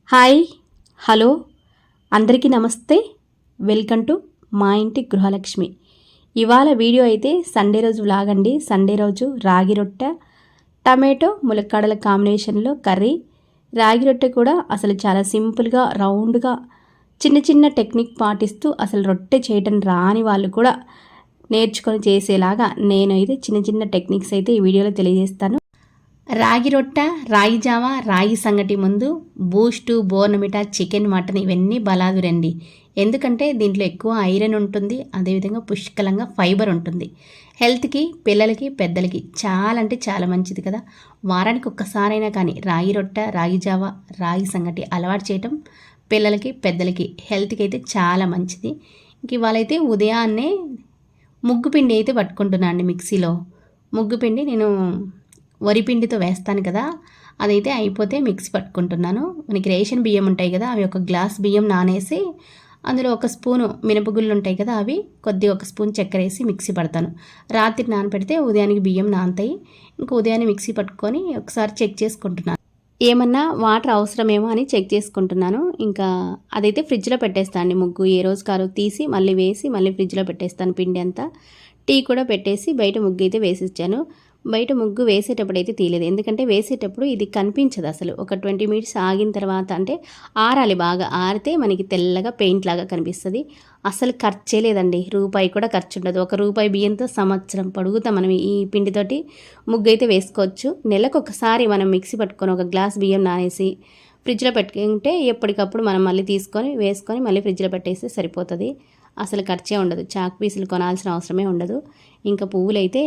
Hi hello అందరికీ నమస్తే. Welcome to మా ఇంటి గృహలక్ష్మి. ఇవాళ వీడియో అయితే సండే రోజు వ్లాగ్ అండి. సండే రోజు రాగి రొట్టె టమాటో ములక్కాడల కాంబినేషన్లో కర్రీ. రాగి రొట్టె కూడా అసలు చాలా సింపుల్గా రౌండ్గా చిన్న చిన్న టెక్నిక్ పాటిస్తూ అసలు రొట్టె చేయటం రాని వాళ్ళు కూడా నేర్చుకొని చేసేలాగా నేనైతే చిన్న చిన్న టెక్నిక్స్ అయితే ఈ వీడియోలో తెలియజేస్తాను. రాగి రొట్టె, రాగి జావ, రాగి సంగటి ముందు బూస్టు, బోర్నమిటా, చికెన్, మటన్ ఇవన్నీ బలాదురండి. ఎందుకంటే దీంట్లో ఎక్కువ ఐరన్ ఉంటుంది, అదేవిధంగా పుష్కలంగా ఫైబర్ ఉంటుంది. హెల్త్కి, పిల్లలకి, పెద్దలకి చాలా అంటే చాలా మంచిది కదా. వారానికి ఒక్కసారైనా కానీ రాగి రొట్టె, రాగి జావ, రాగి సంగటి అలవాటు చేయటం పిల్లలకి, పెద్దలకి హెల్త్కి అయితే చాలా మంచిది. ఇంక ఇవాళైతే ఉదయాన్నే ముగ్గుపిండి అయితే పట్టుకుంటున్నాను అండి. మిక్సీలో ముగ్గుపిండి నేను వరిపిండితో వేస్తాను కదా, అదైతే అయిపోతే మిక్సీ పట్టుకుంటున్నాను. మనకి రేషన్ బియ్యం ఉంటాయి కదా, అవి ఒక గ్లాస్ బియ్యం నానేసి అందులో ఒక స్పూను మినపగుళ్ళు ఉంటాయి కదా, అవి కొద్దిగా ఒక స్పూన్ చక్కెర వేసి మిక్సీ పడతాను. రాత్రి నానపెడితే ఉదయానికి బియ్యం నానతాయి. ఇంకా ఉదయాన్నే మిక్సీ పట్టుకొని ఒకసారి చెక్ చేసుకుంటున్నాను, ఏమన్నా వాటర్ అవసరమేమో అని చెక్ చేసుకుంటున్నాను. ఇంకా అదైతే ఫ్రిడ్జ్లో పెట్టేస్తాను. ముగ్గు ఏ రోజు కారు తీసి మళ్ళీ వేసి మళ్ళీ ఫ్రిడ్జ్లో పెట్టేస్తాను. పిండి అంతా టీ కూడా పెట్టేసి బయట ముగ్గు అయితే వేసిచ్చాను. బయట ముగ్గు వేసేటప్పుడు అయితే తీయలేదు, ఎందుకంటే వేసేటప్పుడు ఇది కనిపించదు అసలు. ఒక 20 మినిట్స్ ఆగిన తర్వాత అంటే ఆరాలి, బాగా ఆరితే మనకి తెల్లగా పెయింట్ లాగా కనిపిస్తుంది. అసలు ఖర్చే లేదండి, రూపాయి కూడా ఖర్చు ఉండదు. ₹1 బియ్యంతో సంవత్సరం పొడుగుతా మనం ఈ పిండితోటి ముగ్గు అయితే వేసుకోవచ్చు. నెలకు ఒకసారి మనం మిక్సీ పట్టుకొని ఒక గ్లాస్ బియ్యం నానేసి ఫ్రిడ్జ్లో పెట్టుకుంటే ఎప్పటికప్పుడు మనం మళ్ళీ తీసుకొని వేసుకొని మళ్ళీ ఫ్రిడ్జ్లో పెట్టేస్తే సరిపోతుంది. అసలు ఖర్చే ఉండదు, చాక్ పీసులు కొనాల్సిన అవసరమే ఉండదు. ఇంకా పువ్వులైతే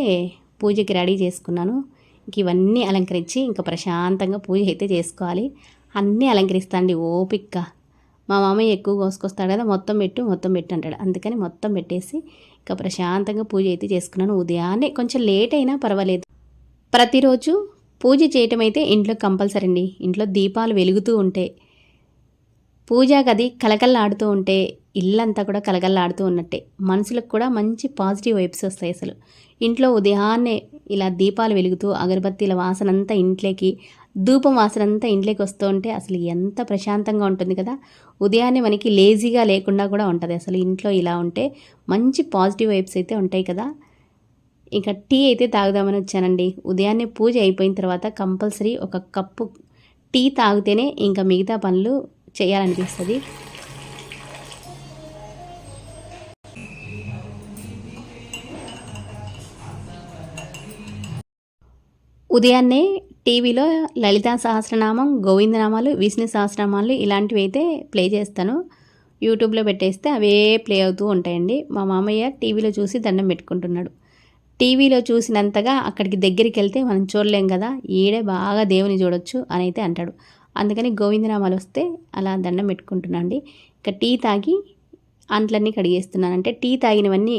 పూజకి రెడీ చేసుకున్నాను. ఇంక ఇవన్నీ అలంకరించి ఇంకా ప్రశాంతంగా పూజ అయితే చేసుకోవాలి. అన్నీ అలంకరిస్తాండి ఓపిక. మా మామయ్య ఎక్కువ కోసుకొస్తాడు కదా, మొత్తం పెట్టు అంటాడు. అందుకని మొత్తం పెట్టేసి ఇంకా ప్రశాంతంగా పూజ అయితే చేసుకున్నాను. ఉదయాన్నే కొంచెం లేట్ అయినా పర్వాలేదు. ప్రతిరోజు పూజ చేయటం అయితే ఇంట్లో కంపల్సరీ అండి. ఇంట్లో దీపాలు వెలుగుతూ ఉంటే, పూజా గది కలకల్లాడుతూ ఉంటే ఇల్లంతా కూడా కలకల్లాడుతూ ఉన్నట్టే. మనసులకు కూడా మంచి పాజిటివ్ వైబ్స్ వస్తాయి. అసలు ఇంట్లో ఉదయాన్నే ఇలా దీపాలు వెలుగుతూ అగరబత్తీల వాసన అంతా ఇంట్లోకి, ధూపం వాసన అంతా ఇంట్లోకి వస్తూ ఉంటే అసలు ఎంత ప్రశాంతంగా ఉంటుంది కదా. ఉదయాన్నే మనకి లేజీగా లేకుండా కూడా ఉంటుంది. అసలు ఇంట్లో ఇలా ఉంటే మంచి పాజిటివ్ వైబ్స్ అయితే ఉంటాయి కదా. ఇంకా టీ అయితే తాగుదామని వచ్చానండి. ఉదయాన్నే పూజ అయిపోయిన తర్వాత కంపల్సరీ ఒక కప్పు టీ తాగితేనే ఇంకా మిగతా పనులు చేయాలనిపిస్తుంది. ఉదయాన్నే టీవీలో లలితా సహస్రనామం, గోవిందనామాలు, విష్ణు సహస్రనామాలు ఇలాంటివి అయితే ప్లే చేస్తాను. యూట్యూబ్లో పెట్టేస్తే అవే ప్లే అవుతూ ఉంటాయండి. మా మామయ్య టీవీలో చూసి దండం పెట్టుకుంటున్నాడు. టీవీలో చూసినంతగా అక్కడికి దగ్గరికి వెళ్తే మనం చూడలేం కదా, ఈడే బాగా దేవుని చూడొచ్చు అని అయితే అంటాడు. అందుకని గోవిందనామాలు వస్తే అలా దండం పెట్టుకుంటున్నాను అండి. ఇక టీ తాగి అంట్లన్నీ కడిగేస్తున్నాను. అంటే టీ తాగినవన్నీ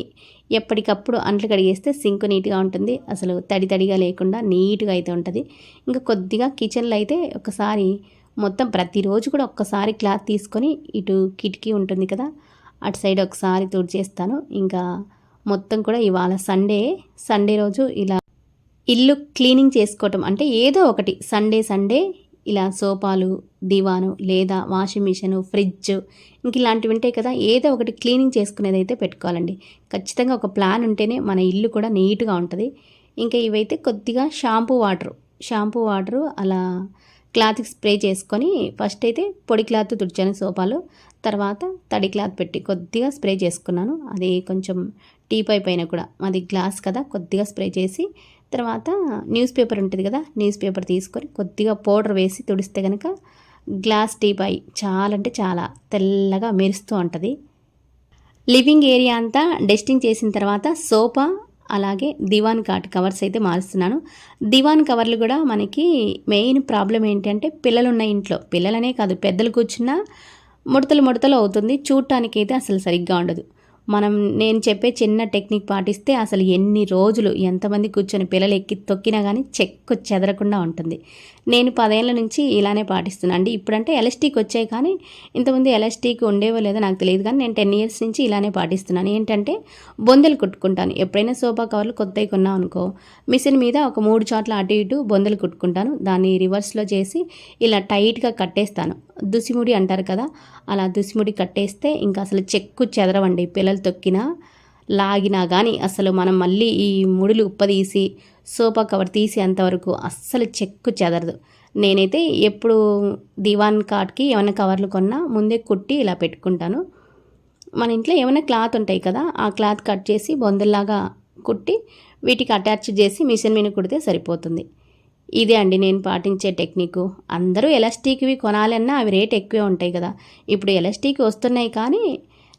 ఎప్పటికప్పుడు అంట్లు కడిగేస్తే సింక్ నీట్గా ఉంటుంది. అసలు తడి తడిగా లేకుండా నీట్గా అయితే ఉంటుంది. ఇంకా కొద్దిగా కిచెన్లో అయితే ఒకసారి మొత్తం ప్రతిరోజు కూడా ఒక్కసారి క్లాత్ తీసుకొని ఇటు కిటికీ ఉంటుంది కదా, అటు సైడ్ ఒకసారి తుడిచేస్తాను. ఇంకా మొత్తం కూడా ఇవాళ సండే రోజు ఇలా ఇల్లు క్లీనింగ్ చేసుకోవటం అంటే ఏదో ఒకటి సండే ఇలా సోఫాలు, దివాను లేదా వాషింగ్ మిషన్, ఫ్రిడ్జ్ ఇంక ఇలాంటివి ఉంటాయి కదా, ఏదో ఒకటి క్లీనింగ్ చేసుకునేది అయితే పెట్టుకోవాలండి. ఖచ్చితంగా ఒక ప్లాన్ ఉంటేనే మన ఇల్లు కూడా నీట్గా ఉంటుంది. ఇంకా ఇవైతే కొద్దిగా షాంపూ వాటరు అలా క్లాత్కి స్ప్రే చేసుకొని ఫస్ట్ అయితే పొడి క్లాత్ తుడిచాను సోఫాలు, తర్వాత తడి క్లాత్ పెట్టి కొద్దిగా స్ప్రే చేసుకున్నాను. అది కొంచెం టీపాయ్ పైన కూడా, అది గ్లాస్ కదా, కొద్దిగా స్ప్రే చేసి తర్వాత న్యూస్ పేపర్ ఉంటుంది కదా, న్యూస్ పేపర్ తీసుకొని కొద్దిగా పౌడర్ వేసి తుడిస్తే కనుక గ్లాస్ టీపాయ్ చాలా అంటే చాలా తెల్లగా మెరుస్తూ ఉంటుంది. లివింగ్ ఏరియా అంతా డస్టింగ్ చేసిన తర్వాత సోఫా అలాగే దివాన్ కాట్ కవర్స్ అయితే మారుస్తున్నాను. దివాన్ కవర్లు కూడా మనకి మెయిన్ ప్రాబ్లం ఏంటంటే పిల్లలు ఉన్న ఇంట్లో, పిల్లలనే కాదు పెద్దలు కూర్చున్నా ముడతలు అవుతుంది. చూడటానికి అయితే అసలు సరిగ్గా ఉండదు. నేను చెప్పే చిన్న టెక్నిక్ పాటిస్తే అసలు ఎన్ని రోజులు ఎంతమంది కూర్చొని పిల్లలు ఎక్కి తొక్కినా కానీ చెక్కు చెదరకుండా ఉంటుంది. నేను 10 ఏళ్ల నుంచి ఇలానే పాటిస్తున్నాను అండి. ఇప్పుడంటే ఎలాస్టిక్ వచ్చాయి, కానీ ఇంతకుముందు ఎలాస్టిక్ ఉండేవో లేదో నాకు తెలియదు, కానీ నేను 10 ఇయర్స్ నుంచి ఇలానే పాటిస్తున్నాను. ఏంటంటే బొందెలు కుట్టుకుంటాను. ఎప్పుడైనా సోఫా కవర్లు కొత్తవి కొన్నాం అనుకో, మిషన్ మీద ఒక 3 చోట్ల అటు ఇటు బొందెలు కుట్టుకుంటాను. దాన్ని రివర్స్లో చేసి ఇలా టైట్గా కట్టేస్తాను. దుసిముడి అంటారు కదా, అలా దుసిముడి కట్టేస్తే ఇంకా అసలు చెక్కు చెదరవండి. పిల్లలు తొక్కినా లాగినా కానీ అసలు మనం మళ్ళీ ఈ ముడులు ఉప్పదీసి సోఫా కవర్ తీసి అంతవరకు అస్సలు చెక్కు చెదరదు. నేనైతే ఎప్పుడు దివాన్ కాట్కి ఏమైనా కవర్లు కొన్నా ముందే కుట్టి ఇలా పెట్టుకుంటాను. మన ఇంట్లో ఏమైనా క్లాత్ ఉంటాయి కదా, ఆ క్లాత్ కట్ చేసి బొందల్లాగా కుట్టి వీటికి అటాచ్ చేసి మిషన్ మీద కుడితే సరిపోతుంది. ఇదే అండి నేను పాటించే టెక్నిక్. అందరూ ఎలాస్టిక్వి కొనాలన్నా అవి రేట్ ఎక్కువే ఉంటాయి కదా. ఇప్పుడు ఎలాస్టిక్ వస్తున్నాయి, కానీ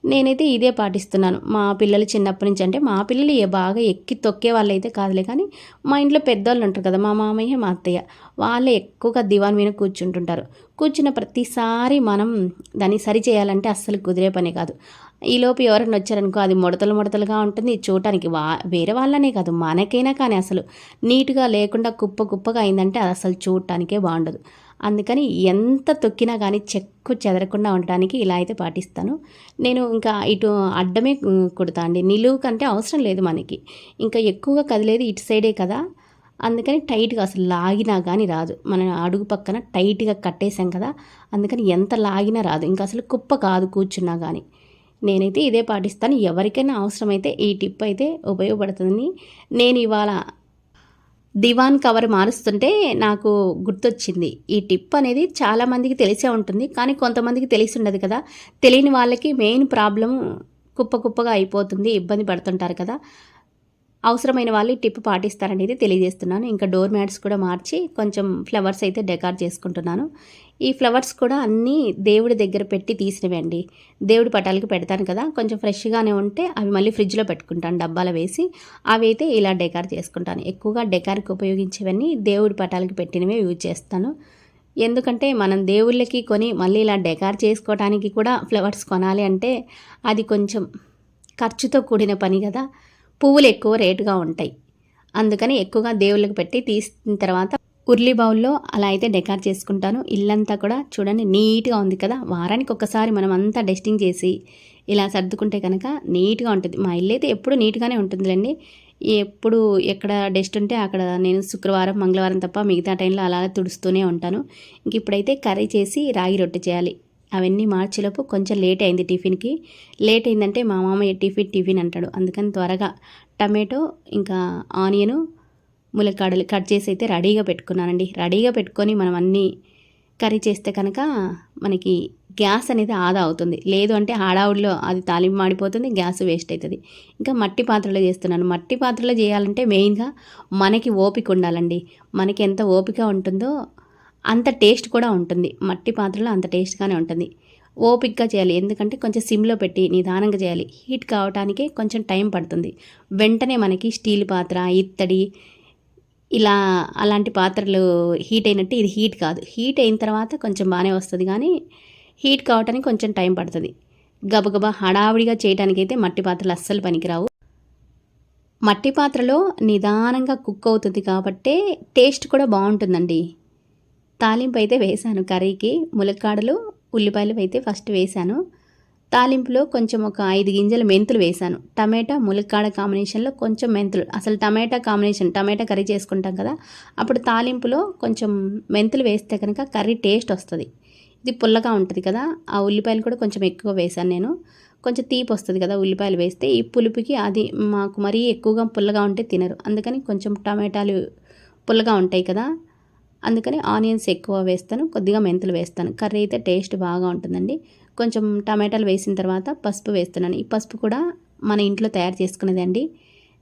నేనైతే ఇదే పాటిస్తున్నాను. మా పిల్లలు చిన్నప్పటి నుంచి, అంటే మా పిల్లలు బాగా ఎక్కి తొక్కే వాళ్ళు అయితే కాదులే, కానీ మా ఇంట్లో పెద్దవాళ్ళు ఉంటారు కదా, మా మామయ్య మా అత్తయ్య, వాళ్ళే ఎక్కువగా దివాన్ మీద కూర్చుంటుంటారు. కూర్చున్న ప్రతిసారి మనం దాన్ని సరి చేయాలంటే అస్సలు కుదిరే పని కాదు. ఈలోపు ఎవరైనా వచ్చారనుకో, అది ముడతలు ముడతలుగా ఉంటుంది చూడటానికి. వేరే వాళ్ళనే కాదు, మనకైనా కానీ అసలు నీట్గా లేకుండా కుప్ప కుప్పగా అయిందంటే అది అసలు చూడటానికే బాగుండదు. అందుకని ఎంత తొక్కినా కానీ చెక్కు చెదరకుండా ఉండటానికి ఇలా అయితే పాటిస్తాను. నేను ఇంకా ఇటు అడ్డమే కుడతా అండి, నిలువు కంటే అవసరం లేదు మనకి. ఇంకా ఎక్కువగా కదిలేది ఇటు సైడే కదా, అందుకని టైట్గా అసలు లాగినా కానీ రాదు. మన అడుగు పక్కన టైట్గా కట్టేసాం కదా, అందుకని ఎంత లాగినా రాదు. ఇంకా అసలు కుప్ప కాదు కూర్చున్నా కానీ. నేనైతే ఇదే పాటిస్తాను. ఎవరికైనా అవసరమైతే ఈ టిప్ అయితే ఉపయోగపడుతుందని నేను ఇవాళ దివాన్ కవర్ మారుస్తుంటే నాకు గుర్తొచ్చింది. ఈ టిప్ అనేది చాలామందికి తెలిసే ఉంటుంది, కానీ కొంతమందికి తెలిసి ఉండదు కదా. తెలియని వాళ్ళకి మెయిన్ ప్రాబ్లం కుప్ప కుప్పగా అయిపోతుంది, ఇబ్బంది పడుతుంటారు కదా. అవసరమైన వాళ్ళు ఈ టిప్ పాటిస్తారనేది తెలియజేస్తున్నాను. ఇంకా డోర్ మ్యాట్స్ కూడా మార్చి కొంచెం ఫ్లవర్స్ అయితే డెకార్ చేసుకుంటున్నాను. ఈ ఫ్లవర్స్ కూడా అన్నీ దేవుడి దగ్గర పెట్టి తీసినవి అండి. దేవుడి పటాలకి పెడతాను కదా, కొంచెం ఫ్రెష్గానే ఉంటే అవి మళ్ళీ ఫ్రిడ్జ్లో పెట్టుకుంటాను డబ్బాలో వేసి. అవి అయితే ఇలా డెకార్ చేసుకుంటాను. ఎక్కువగా డెకార్కి ఉపయోగించేవన్నీ దేవుడి పటాలకి పెట్టినవే యూజ్ చేస్తాను. ఎందుకంటే మనం దేవుళ్ళకి కొని మళ్ళీ ఇలా డెకార్ చేసుకోవడానికి కూడా ఫ్లవర్స్ కొనాలి అంటే అది కొంచెం ఖర్చుతో కూడిన పని కదా. పువ్వులు ఎక్కువ రేటుగా ఉంటాయి, అందుకని ఎక్కువగా దేవుళ్ళకి పెట్టి తీసిన తర్వాత ఉర్లీ బౌల్లో అలా అయితే డెకార్ చేసుకుంటాను. ఇల్లంతా కూడా చూడండి నీట్గా ఉంది కదా. వారానికి ఒక్కసారి మనం అంతా డస్టింగ్ చేసి ఇలా సర్దుకుంటే కనుక నీట్గా ఉంటుంది. మా ఇల్లు అయితే ఎప్పుడు నీట్గానే ఉంటుందిలేండి. ఎప్పుడు ఎక్కడ డస్ట్ ఉంటే అక్కడ నేను శుక్రవారం మంగళవారం తప్ప మిగతా టైంలో అలా తుడుస్తూనే ఉంటాను. ఇంక ఇప్పుడైతే కర్రీ చేసి రాగి రొట్టె చేయాలి. అవన్నీ మార్చేలోపు కొంచెం లేట్ అయింది. టిఫిన్కి లేట్ అయిందంటే మా మామయ్య టిఫిన్ అంటాడు, అందుకని త్వరగా టమాటో ఇంకా ఆనియను ములక్కాడలు కట్ చేసి అయితే రెడీగా పెట్టుకున్నానండి. రెడీగా పెట్టుకొని మనం అన్నీ కర్రీ చేస్తే కనుక మనకి గ్యాస్ అనేది ఆదా అవుతుంది. లేదు అంటే హడావుడిలో అది తాలింపు మాడిపోతుంది, గ్యాస్ వేస్ట్ అవుతుంది. ఇంకా మట్టి పాత్రలో చేస్తున్నాను. మట్టి పాత్రలో చేయాలంటే మెయిన్గా మనకి ఓపిక ఉండాలండి. మనకి ఎంత ఓపిక ఉంటుందో అంత టేస్ట్ కూడా ఉంటుంది. మట్టి పాత్రలో అంత టేస్ట్గానే ఉంటుంది. ఓపికగా చేయాలి, ఎందుకంటే కొంచెం సిమ్లో పెట్టి నిదానంగా చేయాలి. హీట్ కావటానికే కొంచెం టైం పడుతుంది. వెంటనే మనకి స్టీల్ పాత్ర, ఇత్తడి ఇలా అలాంటి పాత్రలు హీట్ అయినట్టు ఇది హీట్ కాదు. హీట్ అయిన తర్వాత కొంచెం బాగానే వస్తుంది, కానీ హీట్ కావటానికి కొంచెం టైం పడుతుంది. గబగబా హడావిడిగా చేయడానికైతే మట్టి పాత్రలు అస్సలు పనికిరావు. మట్టి పాత్రలో నిదానంగా కుక్ అవుతుంది కాబట్టే టేస్ట్ కూడా బాగుంటుందండి. తాలింపు అయితే వేశాను కర్రీకి. ములక్కాడలు ఉల్లిపాయలు అయితే ఫస్ట్ వేశాను. తాలింపులో కొంచెం ఒక 5 గింజలు మెంతులు వేశాను. టమాటా ములక్కాడ కాంబినేషన్లో కొంచెం మెంతులు. అసలు టమాటా కాంబినేషన్, టమాటా కర్రీ చేసుకుంటాం కదా, అప్పుడు తాలింపులో కొంచెం మెంతులు వేస్తే కనుక కర్రీ టేస్ట్ వస్తుంది. ఇది పుల్లగా ఉంటుంది కదా, ఆ ఉల్లిపాయలు కూడా కొంచెం ఎక్కువ వేశాను నేను. కొంచెం తీపి వస్తుంది కదా ఉల్లిపాయలు వేస్తే. ఈ పులుపుకి అది మాకు మరీ ఎక్కువగా పుల్లగా ఉంటే తినరు, అందుకని కొంచెం టమాటాలు పుల్లగా ఉంటాయి కదా, అందుకని ఆనియన్స్ ఎక్కువ వేస్తాను, కొద్దిగా మెంతులు వేస్తాను. కర్రీ అయితే టేస్ట్ బాగా ఉంటుందండి. కొంచెం టమాటాలు వేసిన తర్వాత పసుపు వేస్తున్నాను. ఈ పసుపు కూడా మన ఇంట్లో తయారు చేసుకునేదండి.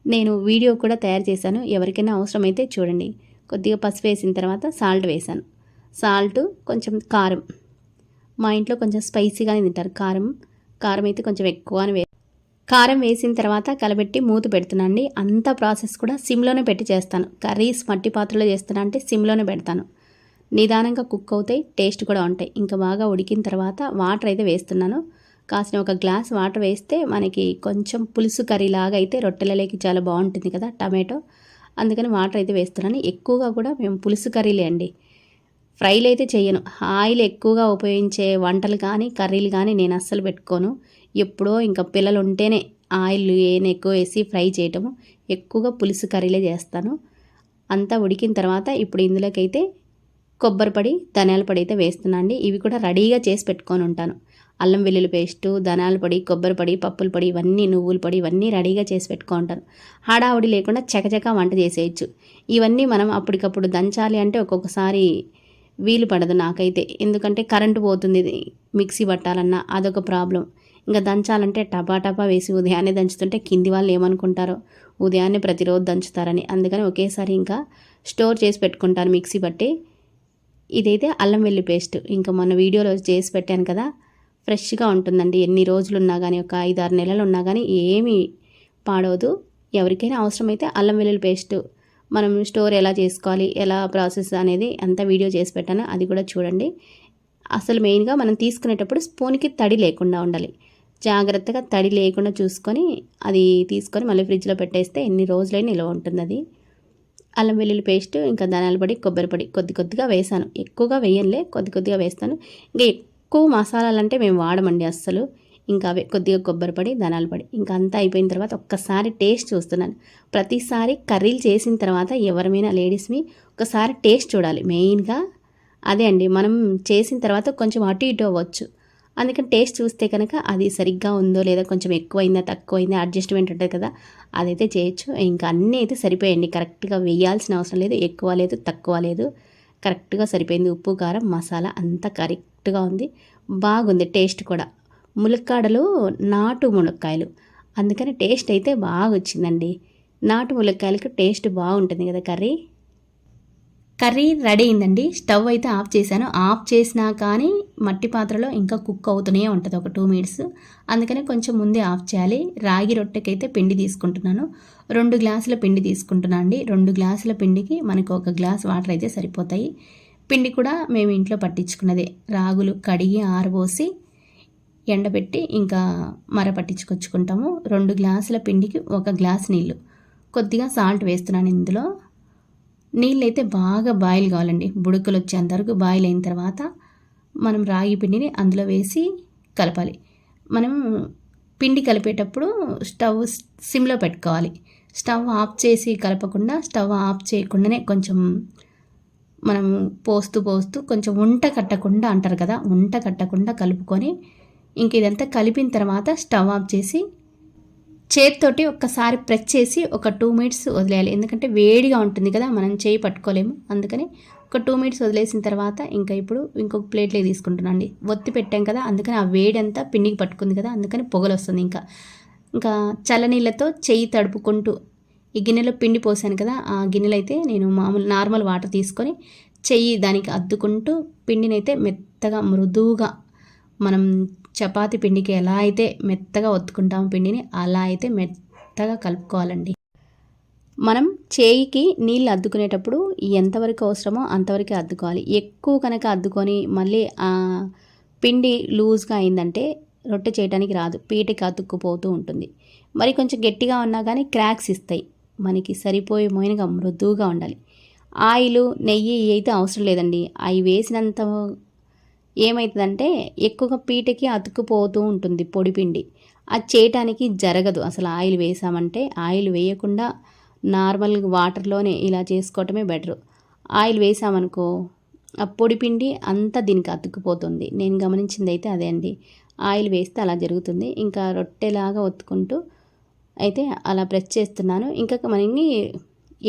నేను వీడియో కూడా తయారు చేశాను, ఎవరికైనా అవసరమైతే చూడండి. కొద్దిగా పసుపు వేసిన తర్వాత సాల్ట్ వేశాను. సాల్ట్, కొంచెం కారం. మా ఇంట్లో కొంచెం స్పైసీగానే తింటారు కారం అయితే కొంచెం ఎక్కువనే కారం వేసిన తర్వాత కలబెట్టి మూత పెడుతున్నాండి. అంత ప్రాసెస్ కూడా సిమ్లోనే పెట్టి చేస్తాను. కర్రీస్ మట్టి పాత్రలో చేస్తున్నా అంటే సిమ్లోనే పెడతాను. నిదానంగా కుక్ అవుతాయి, టేస్ట్ కూడా ఉంటాయి. ఇంకా బాగా ఉడికిన తర్వాత వాటర్ అయితే వేస్తున్నాను. కాసిన ఒక గ్లాస్ వాటర్ వేస్తే మనకి కొంచెం పులుసు కర్రీ లాగా అయితే రొట్టెలలోకి చాలా బాగుంటుంది కదా టమాటో. అందుకని వాటర్ అయితే వేస్తున్నాను. ఎక్కువగా కూడా మేము పులుసు కర్రీలే అండి, ఫ్రైలు అయితే చేయను. ఆయిల్ ఎక్కువగా ఉపయోగించే వంటలు కానీ కర్రీలు కానీ నేను అస్సలు పెట్టుకోను. ఎప్పుడో ఇంకా పిల్లలు ఉంటేనే ఆయిల్ ఎక్కువ వేసి ఫ్రై చేయటము. ఎక్కువగా పులుసు కర్రీలే చేస్తాను. అంతా ఉడికిన తర్వాత ఇప్పుడు ఇందులోకైతే కొబ్బరి పొడి, ధనియాల పొడి అయితే వేస్తున్నా అండి. ఇవి కూడా రెడీగా చేసి పెట్టుకొని ఉంటాను. అల్లం వెల్లుల్లి పేస్టు, ధనియాల పొడి, కొబ్బరి పొడి, పప్పుల పొడి, ఇవన్నీ నువ్వుల పొడి ఇవన్నీ రెడీగా చేసి పెట్టుకుంటాను. హడావుడి లేకుండా చకచకా వంట చేసేయచ్చు. ఇవన్నీ మనం అప్పటికప్పుడు దంచాలి అంటే ఒక్కొక్కసారి వీలు పడదు నాకైతే. ఎందుకంటే కరెంటు పోతుంది, మిక్సీ పట్టాలన్నా అదొక ప్రాబ్లం. ఇంకా దంచాలంటే టపా టపా వేసి ఉదయాన్నే దంచుతుంటే కింది వాళ్ళు ఏమనుకుంటారో, ఉదయాన్నే ప్రతిరోజు దంచుతారని. అందుకని ఒకేసారి ఇంకా స్టోర్ చేసి పెట్టుకుంటాను మిక్సీ పట్టి. ఇదైతే అల్లం వెల్లి పేస్ట్ ఇంకా మొన్న వీడియోలో చేసి పెట్టాను కదా, ఫ్రెష్గా ఉంటుందండి. ఎన్ని రోజులు ఉన్నా కానీ, ఒక 5-6 నెలలు ఉన్నా కానీ ఏమీ పాడవదు. ఎవరికైనా అవసరమైతే అల్లం వెల్లుల్లి పేస్ట్ మనం స్టోర్ ఎలా చేసుకోవాలి, ఎలా ప్రాసెస్ అనేది అంతా వీడియో చేసి పెట్టాను, అది కూడా చూడండి. అసలు మెయిన్గా మనం తీసుకునేటప్పుడు స్పూన్కి తడి లేకుండా ఉండాలి. జాగ్రత్తగా తడి లేకుండా చూసుకొని అది తీసుకొని మళ్ళీ ఫ్రిడ్జ్లో పెట్టేస్తే ఎన్ని రోజులైనా నిల్వ ఉంటుంది అది. అల్లం వెల్లుల్లి పేస్ట్, ఇంకా ధనియాల పొడి, కొబ్బరి పొడి కొద్ది కొద్దిగా వేసాను. ఎక్కువగా వేయనులే, కొద్ది కొద్దిగా వేస్తాను. ఇంకా ఎక్కువ మసాలాలు అంటే మేము వాడమండి అస్సలు. ఇంకా అవే కొద్దిగా కొబ్బరి పొడి, ధనియాల పొడి. ఇంకా అంతా అయిపోయిన తర్వాత ఒక్కసారి టేస్ట్ చూస్తున్నాను. ప్రతిసారి కర్రీలు చేసిన తర్వాత ఎవరమైనా లేడీస్ని ఒకసారి టేస్ట్ చూడాలి మెయిన్గా. అదే అండి, మనం చేసిన తర్వాత కొంచెం అటు ఇటు అవ్వచ్చు. అందుకని టేస్ట్ చూస్తే కనుక అది సరిగ్గా ఉందో లేదా, కొంచెం ఎక్కువైందా తక్కువైందా అడ్జస్ట్మెంట్ ఉంటుంది కదా, అదైతే చేయొచ్చు. ఇంకా అన్నీ అయితే సరిపోయండి. కరెక్ట్గా వేయాల్సిన అవసరం లేదు, ఎక్కువ లేదు తక్కువ లేదు, కరెక్ట్గా సరిపోయింది. ఉప్పు కారం మసాలా అంతా కరెక్ట్గా ఉంది, బాగుంది టేస్ట్ కూడా. ములక్కాడలు నాటు ములక్కాయలు, అందుకని టేస్ట్ అయితే బాగా వచ్చిందండి. నాటు ములక్కాయలకు టేస్ట్ బాగుంటుంది కదా కర్రీ. కర్రీ రెడీ అయిందండి. స్టవ్ అయితే ఆఫ్ చేశాను. ఆఫ్ చేసినా కానీ మట్టి పాత్రలో ఇంకా కుక్ అవుతూనే ఉంటుంది ఒక 2 మినిట్స్. అందుకనే కొంచెం ముందే ఆఫ్ చేయాలి. రాగి రొట్టెకైతే పిండి తీసుకుంటున్నాను. 2 గ్లాసుల పిండి తీసుకుంటున్నాను అండి. 2 గ్లాసుల పిండికి మనకు 1 గ్లాస్ వాటర్ అయితే సరిపోతాయి. పిండి కూడా మేము ఇంట్లో పట్టించుకున్నదే. రాగులు కడిగి ఆరబోసి ఎండబెట్టి ఇంకా మర పట్టించుకొచ్చుకుంటాము. 2 గ్లాసుల పిండికి 1 గ్లాస్ నీళ్ళు. కొద్దిగా సాల్ట్ వేస్తున్నాను ఇందులో. నీళ్ళైతే బాగా బాయిల్ కావాలండి, బుడకలు వచ్చేంత వరకు బాయిల్ అయిన తర్వాత మనం రాగి పిండిని అందులో వేసి కలపాలి. మనం పిండి కలిపేటప్పుడు స్టవ్ సిమ్లో పెట్టుకోవాలి. స్టవ్ ఆఫ్ చేసి కలపకుండా, స్టవ్ ఆఫ్ చేయకుండానే కొంచెం మనం పోస్తూ కొంచెం ఉంట కట్టకుండా అంటారు కదా, ఉంట కట్టకుండా కలుపుకొని ఇంక ఇదంతా కలిపిన తర్వాత స్టవ్ ఆఫ్ చేసి చేతితోటి ఒక్కసారి ప్రెస్ చేసి ఒక 2 మినిట్స్ వదిలేయాలి. ఎందుకంటే వేడిగా ఉంటుంది కదా, మనం చేయి పట్టుకోలేము. అందుకని ఒక 2 మినిట్స్ వదిలేసిన తర్వాత ఇంకా ఇప్పుడు ఇంకొక ప్లేట్లోకి తీసుకుంటున్నాను అండి. ఒత్తి పెట్టాం కదా, అందుకని ఆ వేడి అంతా పిండికి పట్టుకుంది కదా, అందుకని పొగలు వస్తుంది. ఇంకా చల్లనీళ్ళతో చెయ్యి తడుపుకుంటూ ఈ గిన్నెలో పిండి పోసాను కదా, ఆ గిన్నెలో అయితే నేను నార్మల్ వాటర్ తీసుకొని చెయ్యి దానికి అద్దుకుంటూ పిండిని అయితే మెత్తగా మృదువుగా, మనం చపాతీ పిండికి ఎలా అయితే మెత్తగా ఒత్తుకుంటాము పిండిని, అలా అయితే మెత్తగా కలుపుకోవాలండి. మనం చేయికి నీళ్ళు అద్దుకునేటప్పుడు ఎంతవరకు అవసరమో అంతవరకే అద్దుకోవాలి. ఎక్కువ కనుక అద్దుకొని మళ్ళీ ఆ పిండి లూజ్గా అయిందంటే రొట్టె చేయడానికి రాదు, పీటకి అతుక్కుపోతూ ఉంటుంది. మరి కొంచెం గట్టిగా ఉన్నా కానీ క్రాక్స్ ఇస్తాయి. మనకి సరిపోయే మోయినగా మృదువుగా ఉండాలి. ఆయిల్, నెయ్యి అయితే అవసరం లేదండి. అవి వేసినంత ఏమవుతుందంటే ఎక్కువగా పీటకి అతుక్కుపోతూ ఉంటుంది పొడిపిండి. అది చేయటానికి జరగదు అసలు. ఆయిల్ వేసామంటే, ఆయిల్ వేయకుండా నార్మల్ వాటర్లోనే ఇలా చేసుకోవటమే బెటరు. ఆయిల్ వేసామనుకో ఆ పొడిపిండి అంతా దీనికి అతుక్కుపోతుంది. నేను గమనించింది అయితే అదే అండి. ఆయిల్ వేస్తే అలా జరుగుతుంది. ఇంకా రొట్టెలాగా ఒత్తుకుంటూ అయితే అలా ప్రెస్ చేస్తున్నాను. ఇంకా మనకి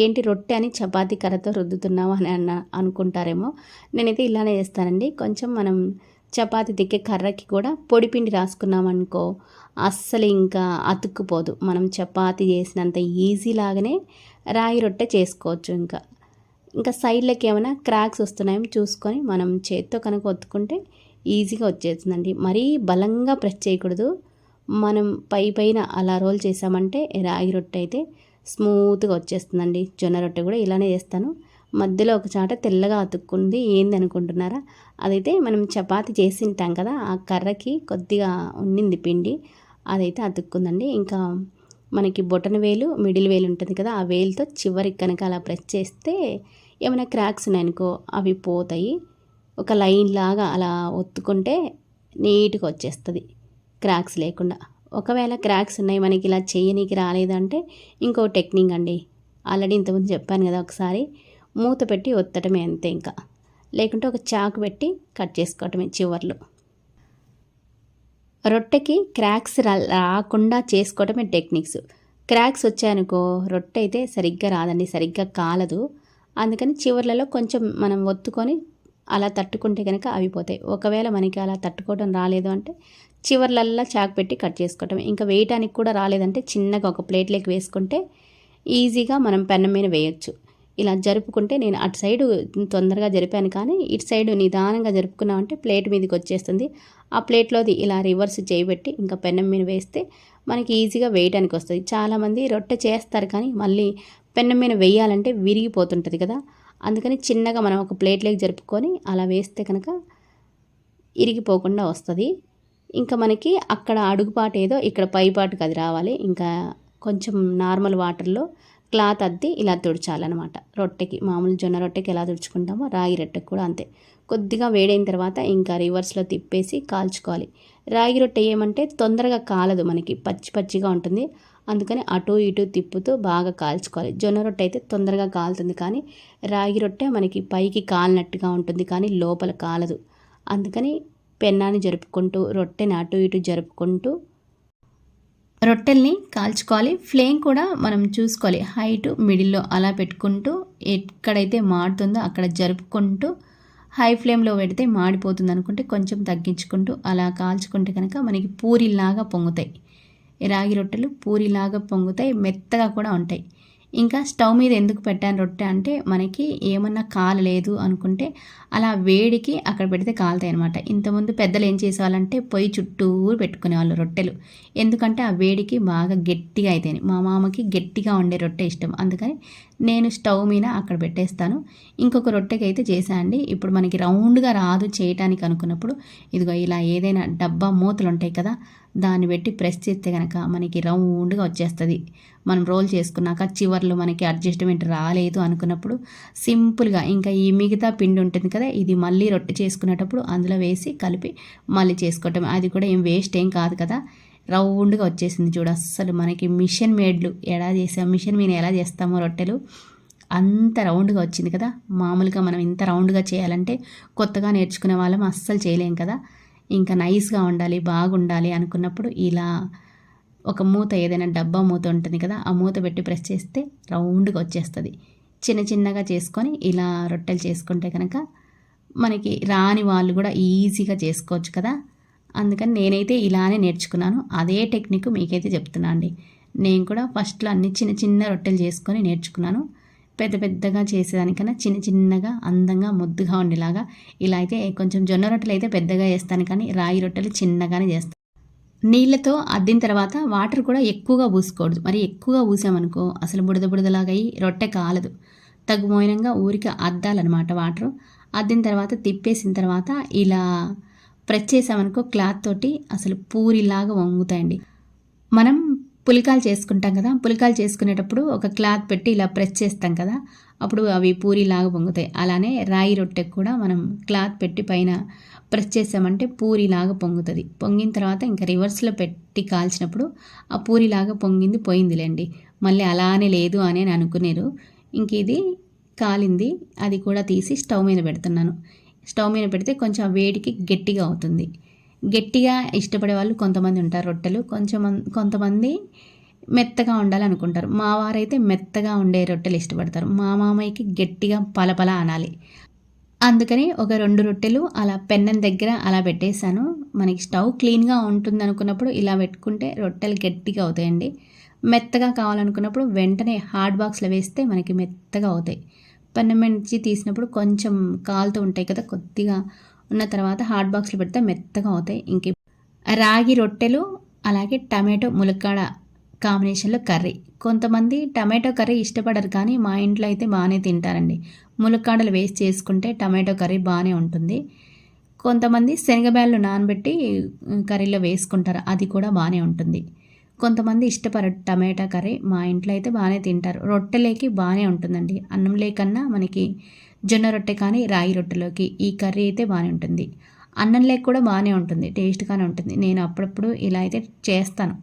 ఏంటి రొట్టె అని చపాతీ కర్రతో రుద్దుతున్నాము అని అనుకుంటారేమో. నేనైతే ఇలానే చేస్తానండి. కొంచెం మనం చపాతీ తిక్కే కర్రకి కూడా పొడిపిండి రాసుకున్నామనుకో అస్సలు ఇంకా అతుక్కుపోదు. మనం చపాతీ చేసినంత ఈజీ లాగానే రాగి రొట్టె చేసుకోవచ్చు. ఇంకా సైడ్లకి ఏమైనా క్రాక్స్ వస్తున్నాయేమో చూసుకొని మనం చేత్తో కనుక ఒత్తుకుంటే ఈజీగా వచ్చేస్తుందండి. మరీ బలంగా ప్రెస్ చేయకూడదు. మనం పైన అలా రోల్ చేసామంటే రాగి రొట్టె అయితే స్మూత్గా వచ్చేస్తుందండి. జొన్న రొట్టె కూడా ఇలానే చేస్తాను. మధ్యలో ఒక చాట తెల్లగా అతుక్కుంది. ఏంది అనుకుంటున్నారా? అదైతే మనం చపాతీ చేసి ఉంటాం కదా, ఆ కర్రకి కొద్దిగా ఉండింది పిండి, అదైతే అతుక్కుందండి. ఇంకా మనకి బొటన వేలు, మిడిల్ వేలు ఉంటుంది కదా, ఆ వేలుతో చివరికి కనుక అలా ప్రెస్ చేస్తే ఏమైనా క్రాక్స్ ఉన్నాయనుకో అవి పోతాయి. ఒక లైన్ లాగా అలా ఒత్తుకుంటే నీట్గా వచ్చేస్తుంది, క్రాక్స్ లేకుండా. ఒకవేళ క్రాక్స్ ఉన్నాయి, మనకి ఇలా చేయనీకి రాలేదంటే ఇంకో టెక్నిక్ అండి. ఆల్రెడీ ఇంతకుముందు చెప్పాను కదా, ఒకసారి మూత పెట్టి ఒత్తటమే అంతే. ఇంకా లేకుంటే ఒక చాకు పెట్టి కట్ చేసుకోవటమే చివర్లు. రొట్టెకి క్రాక్స్ రాకుండా చేసుకోవటమే టెక్నిక్స్. క్రాక్స్ వచ్చాయనుకో రొట్టె అయితే సరిగ్గా రాదండి, సరిగ్గా కాలదు. అందుకని చివర్లలో కొంచెం మనం ఒత్తుకొని అలా తట్టుకుంటే కనుక అవి పోతాయి. ఒకవేళ మనకి అలా తట్టుకోవడం రాలేదు అంటే చివర్లల్లా చాకు పెట్టి కట్ చేసుకోవటం. ఇంకా వేయటానికి కూడా రాలేదంటే చిన్నగా ఒక ప్లేట్లోకి వేసుకుంటే ఈజీగా మనం పెన్నం మీద వేయొచ్చు. ఇలా జరుపుకుంటే నేను అటు సైడు తొందరగా జరిపాను, కానీ ఇటు సైడు నిదానంగా జరుపుకున్నామంటే ప్లేట్ మీదకి వచ్చేస్తుంది. ఆ ప్లేట్లోది ఇలా రివర్స్ చేయబెట్టి ఇంకా పెన్నం మీద వేస్తే మనకి ఈజీగా వేయడానికి వస్తుంది. చాలామంది రొట్టె చేస్తారు కానీ మళ్ళీ పెన్నం మీద వేయాలంటే విరిగిపోతుంటుంది కదా, అందుకని చిన్నగా మనం ఒక ప్లేట్లోకి జరుపుకొని అలా వేస్తే కనుక ఇరిగిపోకుండా వస్తుంది. ఇంకా మనకి అక్కడ అడుగుపాటు ఏదో ఇక్కడ పైపాటుకి అది రావాలి. ఇంకా కొంచెం నార్మల్ వాటర్లో క్లాత్ అద్ది ఇలా తుడచాలన్నమాట. రొట్టెకి మామూలు జొన్న రొట్టెకి ఎలా తుడుచుకుంటామో రాగి రొట్టెకి కూడా అంతే. కొద్దిగా వేడైన తర్వాత ఇంకా రివర్స్లో తిప్పేసి కాల్చుకోవాలి. రాగి రొట్టె ఏమంటే తొందరగా కాలదు, మనకి పచ్చి పచ్చిగా ఉంటుంది. అందుకని అటు ఇటు తిప్పుతూ బాగా కాల్చుకోవాలి. జొన్న రొట్టె అయితే తొందరగా కాలుతుంది, కానీ రాగి రొట్టె మనకి పైకి కాలినట్టుగా ఉంటుంది కానీ లోపల కాలదు. అందుకని పెన్నాన్ని జరుపుకుంటూ రొట్టెని అటు ఇటు జరుపుకుంటూ రొట్టెల్ని కాల్చుకోవాలి. ఫ్లేమ్ కూడా మనం చూసుకోవాలి, హైటు మిడిల్లో అలా పెట్టుకుంటూ ఎక్కడైతే మాడుతుందో అక్కడ జరుపుకుంటూ, హై ఫ్లేమ్లో పెడితే మాడిపోతుంది అనుకుంటే కొంచెం తగ్గించుకుంటూ అలా కాల్చుకుంటే కనుక మనకి పూరిలాగా పొంగుతాయి. రాగి రొట్టెలు పూరిలాగా పొంగుతాయి, మెత్తగా కూడా ఉంటాయి. ఇంకా స్టవ్ మీద ఎందుకు పెట్టాను రొట్టె అంటే మనకి ఏమన్నా కాలలేదు అనుకుంటే అలా వేడికి అక్కడ పెడితే కాలుతాయి అనమాట. ఇంతకుముందు పెద్దలు ఏం చేసేవాళ్ళంటే పొయ్యి చుట్టూరు పెట్టుకునేవాళ్ళు రొట్టెలు, ఎందుకంటే ఆ వేడికి బాగా గట్టిగా అయితాయి. మా మామకి గట్టిగా ఉండే రొట్టె ఇష్టం, అందుకని నేను స్టవ్ మీద అక్కడ పెట్టేస్తాను. ఇంకొక రొట్టెకి అయితే చేశానండి. ఇప్పుడు మనకి రౌండ్గా రాదు చేయటానికి అనుకున్నప్పుడు ఇదిగో ఇలా ఏదైనా డబ్బా మూతలు ఉంటాయి కదా, దాన్ని పెట్టి ప్రెస్ చేస్తే కనుక మనకి రౌండ్గా వచ్చేస్తుంది. మనం రోల్ చేసుకున్నాక చివర్లో మనకి అడ్జస్ట్మెంట్ రాలేదు అనుకున్నప్పుడు సింపుల్గా ఇంకా ఈ మిగతా పిండి ఉంటుంది కదా, ఇది మళ్ళీ రొట్టె చేసుకునేటప్పుడు అందులో వేసి కలిపి మళ్ళీ చేసుకోవటం. అది కూడా ఏం వేస్ట్ ఏం కాదు కదా, రౌండ్గా వచ్చేసింది చూడు. అస్సలు మనకి మిషన్ మేడ్లు ఎలా చేసాం, మిషన్ మీద ఎలా చేస్తామో రొట్టెలు అంత రౌండ్గా వచ్చింది కదా. మామూలుగా మనం ఇంత రౌండ్గా చేయాలంటే కొత్తగా నేర్చుకునే వాళ్ళం అస్సలు చేయలేం కదా. ఇంకా నైస్గా ఉండాలి, బాగుండాలి అనుకున్నప్పుడు ఇలా ఒక మూత, ఏదైనా డబ్బా మూత ఉంటుంది కదా, ఆ మూత పెట్టి ప్రెస్ చేస్తే రౌండ్గా వచ్చేస్తుంది. చిన్న చిన్నగా చేసుకొని ఇలా రొట్టెలు చేసుకుంటే కనుక మనకి రాని వాళ్ళు కూడా ఈజీగా చేసుకోవచ్చు కదా. అందుకని నేనైతే ఇలానే నేర్చుకున్నాను. అదే టెక్నిక్ మీకైతే చెప్తున్నా అండి. నేను కూడా ఫస్ట్లో అన్ని చిన్న చిన్న రొట్టెలు చేసుకొని నేర్చుకున్నాను. పెద్ద పెద్దగా చేసేదానికన్నా చిన్న చిన్నగా అందంగా ముద్దుగా ఉండేలాగా ఇలా అయితే కొంచెం జొన్న రొట్టెలు అయితే పెద్దగా చేస్తాను, కానీ రాగి రొట్టెలు చిన్నగానే చేస్తాను. నీళ్ళతో అద్దిన తర్వాత వాటర్ కూడా ఎక్కువగా పూసుకోకూడదు. మరి ఎక్కువగా పూసామనుకో అసలు బుడద బుడదలాగా అయ్యి రొట్టె కాలదు. తగుమోయినంగా ఊరికి అద్దాలన్నమాట వాటరు. అద్దిన తర్వాత తిప్పేసిన తర్వాత ఇలా ప్రెస్ చేసామనుకో క్లాత్ తోటి అసలు పూరిలాగా వంగుతాయండి. మనం పులికాలు చేసుకుంటాం కదా, పులికాలు చేసుకునేటప్పుడు ఒక క్లాత్ పెట్టి ఇలా ప్రెస్ చేస్తాం కదా, అప్పుడు అవి పూరిలాగా పొంగుతాయి. అలానే రాయి రొట్టెకి కూడా మనం క్లాత్ పెట్టి పైన ప్రెస్ చేసామంటే పూరిలాగా పొంగుతుంది. పొంగిన తర్వాత ఇంకా రివర్స్లో పెట్టి కాల్చినప్పుడు ఆ పూరిలాగా పొంగింది పోయిందిలేండి, మళ్ళీ అలానే లేదు అని అనుకునేరు. ఇంక ఇది కాలింది, అది కూడా తీసి స్టవ్ మీద పెడుతున్నాను. స్టవ్ మీద పెడితే కొంచెం వేడికి గట్టిగా అవుతుంది. గట్టిగా ఇష్టపడే వాళ్ళు కొంతమంది ఉంటారు రొట్టెలు, కొంతమంది మెత్తగా ఉండాలనుకుంటారు. మా వారైతే మెత్తగా ఉండే రొట్టెలు ఇష్టపడతారు. మా మామయ్యకి గట్టిగా పలపల అనాలి. అందుకని ఒక 2 రొట్టెలు అలా పెన్నం దగ్గర అలా పెట్టేశాను. మనకి స్టవ్ క్లీన్గా ఉంటుంది అనుకున్నప్పుడు ఇలా పెట్టుకుంటే రొట్టెలు గట్టిగా అవుతాయండి. మెత్తగా కావాలనుకున్నప్పుడు వెంటనే హాట్ బాక్స్లో వేస్తే మనకి మెత్తగా అవుతాయి. పెన్నం నుంచి తీసినప్పుడు కొంచెం కాలుతూ ఉంటాయి కదా, కొద్దిగా ఉన్న తర్వాత హాట్ బాక్స్లో పెడితే మెత్తగా అవుతాయి. ఇంక రాగి రొట్టెలు అలాగే టమాటో ములక్కాడ కాంబినేషన్లో కర్రీ. కొంతమంది టమాటో కర్రీ ఇష్టపడరు, కానీ మా ఇంట్లో అయితే బాగానే తింటారండి. ములక్కాడలు వేసి చేసుకుంటే టమాటో కర్రీ బాగానే ఉంటుంది. కొంతమంది శనగబ్యాళ్ళు నానబెట్టి కర్రీలో వేసుకుంటారు, అది కూడా బాగానే ఉంటుంది. కొంతమంది ఇష్టపడరు టమాటా కర్రీ, మా ఇంట్లో అయితే బాగానే తింటారు. రొట్టెలేకి బాగానే ఉంటుందండి. అన్నం లేకన్నా మనకి జొన్న రొట్టె కానీ రాగి రొట్టెలోకి ఈ కర్రీ అయితే బాగానే ఉంటుంది. అన్నం లేక కూడా బాగానే ఉంటుంది, టేస్ట్గానే ఉంటుంది. నేను అప్పుడప్పుడు ఇలా అయితే చేస్తాను.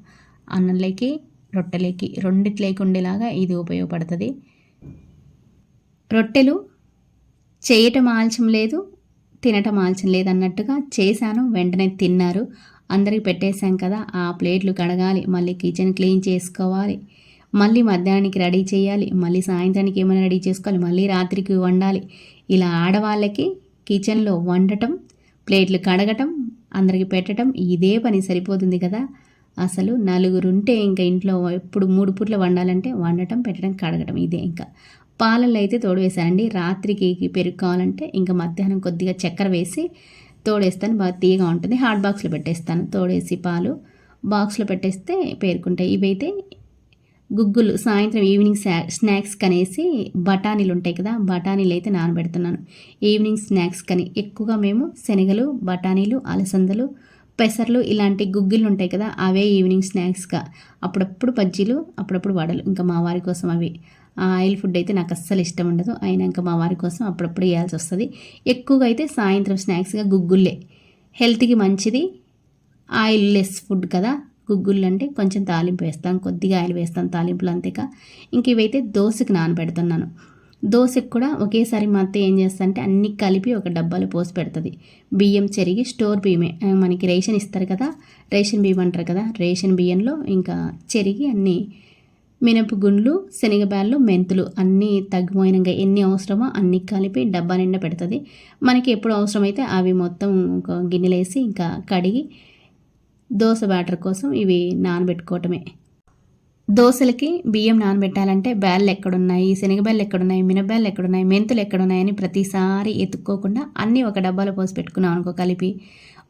అన్నంలోకి రొట్టెలోకి రెండిట్లోకి ఉండేలాగా ఇది ఉపయోగపడుతుంది. రొట్టెలు చేయటం ఆలస్యం లేదు, తినటం ఆలస్యం లేదు అన్నట్టుగా చేశాను. వెంటనే తిన్నారు. అందరికి పెట్టేశాం కదా, ఆ ప్లేట్లు కడగాలి, మళ్ళీ కిచెన్ క్లీన్ చేసుకోవాలి, మళ్ళీ మధ్యాహ్నానికి రెడీ చేయాలి, మళ్ళీ సాయంత్రానికి ఏమైనా రెడీ చేసుకోవాలి, మళ్ళీ రాత్రికి వండాలి. ఇలా ఆడవాళ్ళకి కిచెన్లో వండటం, ప్లేట్లు కడగటం, అందరికి పెట్టడం ఇదే పని సరిపోతుంది కదా. అసలు నలుగురుంటే ఇంకా ఇంట్లో ఎప్పుడు 3 పూట్ల వండాలంటే వండటం, పెట్టడం, కడగటం ఇదే. ఇంకా పాలల్లో అయితే తోడు వేసానండి. రాత్రికి పెరుగు కావాలంటే ఇంకా మధ్యాహ్నం కొద్దిగా చక్కెర వేసి తోడేస్తాను, బాగా తీయగా ఉంటుంది. హాట్ బాక్స్లో పెట్టేస్తాను. తోడేసి పాలు బాక్స్లో పెట్టేస్తే పేరుకుంటాయి. ఇవైతే గుగ్గులు సాయంత్రం ఈవినింగ్ స్నాక్స్ కనేసి బఠానీలు ఉంటాయి కదా, బఠానీలు అయితే నానబెడుతున్నాను ఈవినింగ్ స్నాక్స్ కని. ఎక్కువగా మేము శనగలు, బఠానీలు, అలసందలు, పెసర్లు ఇలాంటి గుగ్గిళ్ళు ఉంటాయి కదా, అవే ఈవినింగ్ స్నాక్స్గా. అప్పుడప్పుడు బజ్జీలు, అప్పుడప్పుడు వడలు. ఇంకా మా వారి కోసం అవి. ఆయిల్ ఫుడ్ అయితే నాకు అస్సలు ఇష్టం ఉండదు. అయినా ఇంకా మా వారి కోసం అప్పుడప్పుడు వేయాల్సి వస్తుంది. ఎక్కువగా అయితే సాయంత్రం స్నాక్స్గా గుగ్గుళ్ళే, హెల్త్కి మంచిది, ఆయిల్ లెస్ ఫుడ్ కదా. గుగ్గుళ్ళు అంటే కొంచెం తాలింపు వేస్తాను, కొద్దిగా ఆయిల్ వేస్తాను తాలింపులు, అంతేకా. ఇంక ఇవైతే దోశకి నానబెడుతున్నాను. దోశకి కూడా ఒకేసారి మా అత్త ఏం చేస్తారంటే అన్నీ కలిపి ఒక డబ్బాలో పోసి పెడుతుంది. బియ్యం చెరిగి, స్టోర్ బియ్యమే, మనకి రేషన్ ఇస్తారు కదా, రేషన్ బియ్యం అంటారు కదా, రేషన్ బియ్యంలో ఇంకా చెరిగి అన్నీ మినపగుండ్లు, శనగబ్యాళ్ళు, మెంతులు అన్నీ తగ్గిపోయినాక ఎన్ని అవసరమో అన్నీ కలిపి డబ్బా నిండా పెడుతుంది. మనకి ఎప్పుడు అవసరమైతే అవి మొత్తం ఒక గిన్నెలో వేసి ఇంకా కడిగి దోశ బ్యాటర్ కోసం ఇవి నానబెట్టుకోవటమే. దోశలకి బియ్యం నానబెట్టాలంటే బ్యాళ్ళు ఎక్కడున్నాయి, శనగబ్యాళ్ళు ఎక్కడున్నాయి, మినబ్యాళ్ళు ఎక్కడున్నాయి, మెంతులు ఎక్కడున్నాయని ప్రతిసారి ఎత్తుక్కోకుండా అన్నీ ఒక డబ్బాలో పోసి పెట్టుకున్నాం అనుకో కలిపి,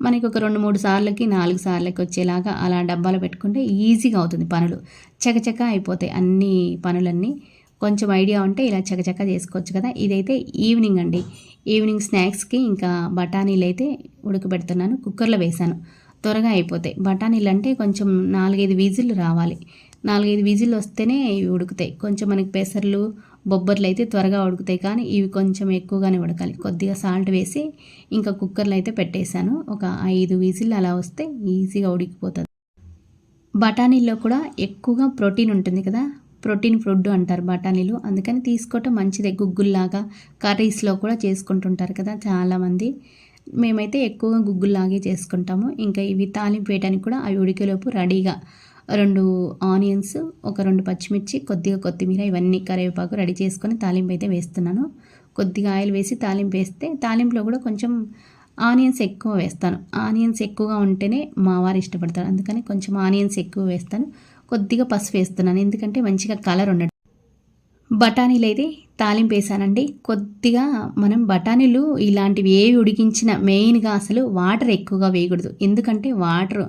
మనకి ఒక 2-3 సార్లకి 4 సార్లకి వచ్చేలాగా అలా డబ్బాలో పెట్టుకుంటే ఈజీగా అవుతుంది. పనులు చకచక అయిపోతాయి, అన్ని పనులన్నీ. కొంచెం ఐడియా ఉంటే ఇలా చకచక చేసుకోవచ్చు కదా. ఇదైతే ఈవినింగ్ అండి. ఈవినింగ్ స్నాక్స్కి ఇంకా బఠానీలు అయితే ఉడకబెడుతున్నాను. కుక్కర్లో వేశాను, త్వరగా అయిపోతాయి. బఠానీలు అంటే కొంచెం 4-5 విజిల్లు రావాలి. 4-5 విజిల్లు వస్తేనే ఇవి ఉడుకుతాయి. కొంచెం మనకి పెసర్లు, బొబ్బర్లు అయితే త్వరగా ఉడుకుతాయి, కానీ ఇవి కొంచెం ఎక్కువగానే ఉడకాలి. కొద్దిగా సాల్ట్ వేసి ఇంకా కుక్కర్లో అయితే పెట్టేశాను. ఒక 5 విజిల్లు అలా వస్తే ఈజీగా ఉడికిపోతుంది. బఠానీల్లో కూడా ఎక్కువగా ప్రోటీన్ ఉంటుంది కదా, ప్రోటీన్ ఫుడ్ అంటారు బఠానీలు, అందుకని తీసుకోవటం మంచిదే. గుగ్గుల్లాగా కర్రీస్లో కూడా చేసుకుంటుంటారు కదా చాలామంది. మేమైతే ఎక్కువగా గుగ్గుల్లాగే చేసుకుంటాము. ఇంకా ఇవి తాలింపు వేయడానికి కూడా అవి ఉడికేలోపు రెడీగా 2 ఆనియన్స్, ఒక 2 పచ్చిమిర్చి, కొద్దిగా కొత్తిమీర, ఇవన్నీ కరివేపాకు రెడీ చేసుకొని తాలింపు అయితే వేస్తున్నాను. కొద్దిగా ఆయిల్ వేసి తాలింపు వేస్తే, తాలింపులో కూడా కొంచెం ఆనియన్స్ ఎక్కువ వేస్తాను. ఆనియన్స్ ఎక్కువగా ఉంటేనే మా వారు ఇష్టపడతారు, అందుకని కొంచెం ఆనియన్స్ ఎక్కువ వేస్తాను. కొద్దిగా పసుపు వేస్తున్నాను, ఎందుకంటే మంచిగా కలర్ ఉండదు. బఠానీలు అయితే తాలింపు వేసానండి. కొద్దిగా మనం బఠానీలు ఇలాంటివి ఏవి ఉడికించిన మెయిన్గా అసలు వాటర్ ఎక్కువగా వేయకూడదు. ఎందుకంటే వాటర్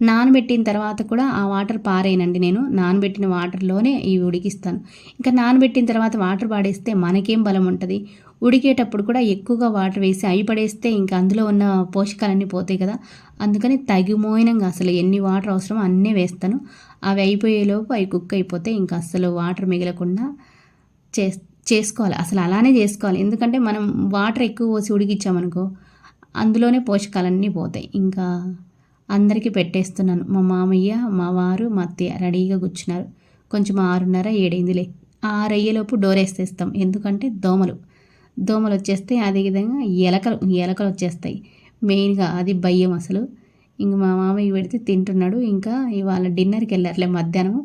నానబెట్టిన తర్వాత కూడా ఆ వాటర్ పారేయనండి. నేను నానబెట్టిన వాటర్లోనే ఇవి ఉడికిస్తాను. ఇంకా నానబెట్టిన తర్వాత వాటర్ పాడేస్తే మనకేం బలం ఉంటుంది. ఉడికేటప్పుడు కూడా ఎక్కువగా వాటర్ వేసి అవి పడేస్తే ఇంకా అందులో ఉన్న పోషకాలన్నీ పోతాయి కదా. అందుకని తగిమోయినంగా అసలు ఎన్ని వాటర్ అవసరమో అన్నీ వేస్తాను. అవి అయిపోయేలోపు అవి కుక్ అయిపోతే ఇంకా అసలు వాటర్ మిగలకుండా చేసుకోవాలి. అసలు అలానే చేసుకోవాలి, ఎందుకంటే మనం వాటర్ ఎక్కువ పోసి ఉడికిచ్చామనుకో అందులోనే పోషకాలన్నీ పోతాయి. ఇంకా అందరికీ పెట్టేస్తున్నాను. మా మామయ్య, మా వారు, మా అత్తయ్య రెడీగా కూర్చున్నారు. కొంచెం 6:30, 7 అయిందిలే. 6 అయ్యేలోపు డోర్ వేసేస్తాం, ఎందుకంటే దోమలు వచ్చేస్తాయి. అదేవిధంగా ఎలకలు వచ్చేస్తాయి. మెయిన్గా అది భయం అసలు. ఇంక మా మామయ్య పెడితే తింటున్నాడు. ఇంకా ఇవాళ డిన్నర్కి వెళ్ళారులే మధ్యాహ్నం,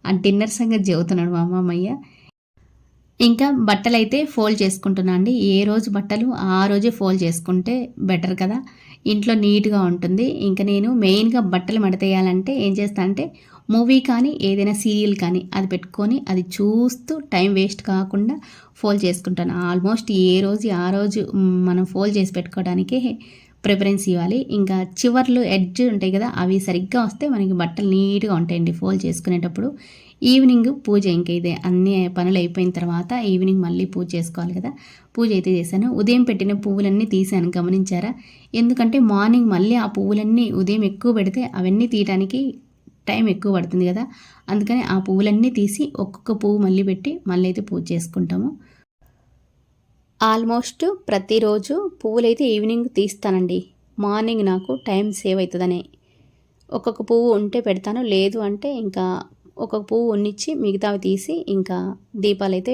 ఆ డిన్నర్ సంగతి చెబుతున్నాడు మా మామయ్య. ఇంకా బట్టలు అయితే ఫోల్డ్ చేసుకుంటున్నా అండి. ఏ రోజు బట్టలు ఆ రోజే ఫోల్డ్ చేసుకుంటే బెటర్ కదా, ఇంట్లో నీట్గా ఉంటుంది. ఇంకా నేను మెయిన్గా బట్టలు మడతేయాలంటే ఏం చేస్తా అంటే మూవీ కానీ ఏదైనా సీరియల్ కానీ అది పెట్టుకొని అది చూస్తూ టైం వేస్ట్ కాకుండా ఫోల్డ్ చేసుకుంటాను. ఆల్మోస్ట్ ఏ రోజు ఆ రోజు మనం ఫోల్డ్ చేసి పెట్టుకోవడానికి ప్రిఫరెన్స్ ఇవ్వాలి. ఇంకా చివర్లు ఎడ్జ్ ఉంటాయి కదా, అవి సరిగ్గా వస్తే మనకి బట్టలు నీట్గా ఉంటాయండి ఫోల్డ్ చేసుకునేటప్పుడు. ఈవినింగ్ పూజ, ఇంక ఇదే అన్ని పనులు అయిపోయిన తర్వాత ఈవినింగ్ మళ్ళీ పూజ చేసుకోవాలి కదా. పూజ అయితే చేశాను. ఉదయం పెట్టిన పువ్వులన్నీ తీసాను, గమనించారా? ఎందుకంటే మార్నింగ్ మళ్ళీ ఆ పువ్వులన్నీ ఉదయం ఎక్కువ పెడితే అవన్నీ తీయడానికి టైం ఎక్కువ పడుతుంది కదా. అందుకని ఆ పువ్వులన్నీ తీసి ఒక్కొక్క పువ్వు మళ్ళీ పెట్టి మళ్ళీ అయితే పూజ చేసుకుంటాము. ఆల్మోస్ట్ ప్రతిరోజు పువ్వులైతే ఈవినింగ్ తీస్తానండి. మార్నింగ్ నాకు టైం సేవ్ అవుతుందని ఒక్కొక్క పువ్వు ఉంటే పెడతాను, లేదు అంటే ఇంకా ఒక్కొక్క పువ్వు ఉన్నిచ్చి మిగతావి తీసి ఇంకా దీపాలైతే